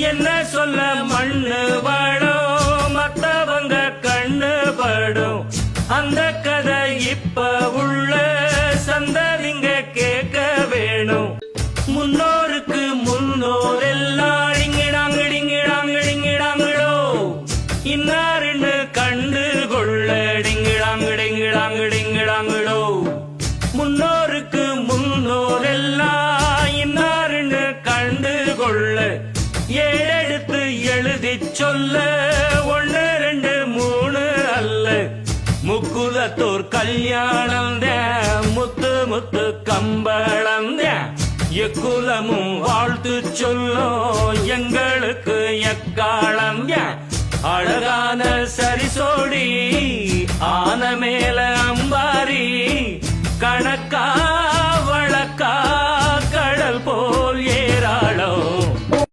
என்ன சொல்ல மண்ணு வாழும் மத்தவங்க கண்ணு படும் அந்த கதை இப்ப உள்ள சந்ததிங்க கேட்க வேணும். முன்னோருக்கு முன்னோர் எல்லாம் டிங்கிடாங்கிடாங்கிடாங்கிடாங்கிடோ இன்னாருன்னு கண்டு கொள்ள டிங்கிடாங்கிடாங்கிடாங்கிடாங்கிடோ. முன்னோருக்கு முன்னோர் எல்லாம் இன்னாருன்னு கண்டு கொள்ள ஏழெடுத்து எழுதி சொல்ல 1 2 3 அல்ல. முக்குலத்தோர் கல்யாணம் முத்து முத்து கம்பளம் எக்குலமும் வாழ்த்து சொல்லும் எங்களுக்கு எக்காலம். அழகான சரிசோடி ஆன மேல அம்பாரி கணக்கா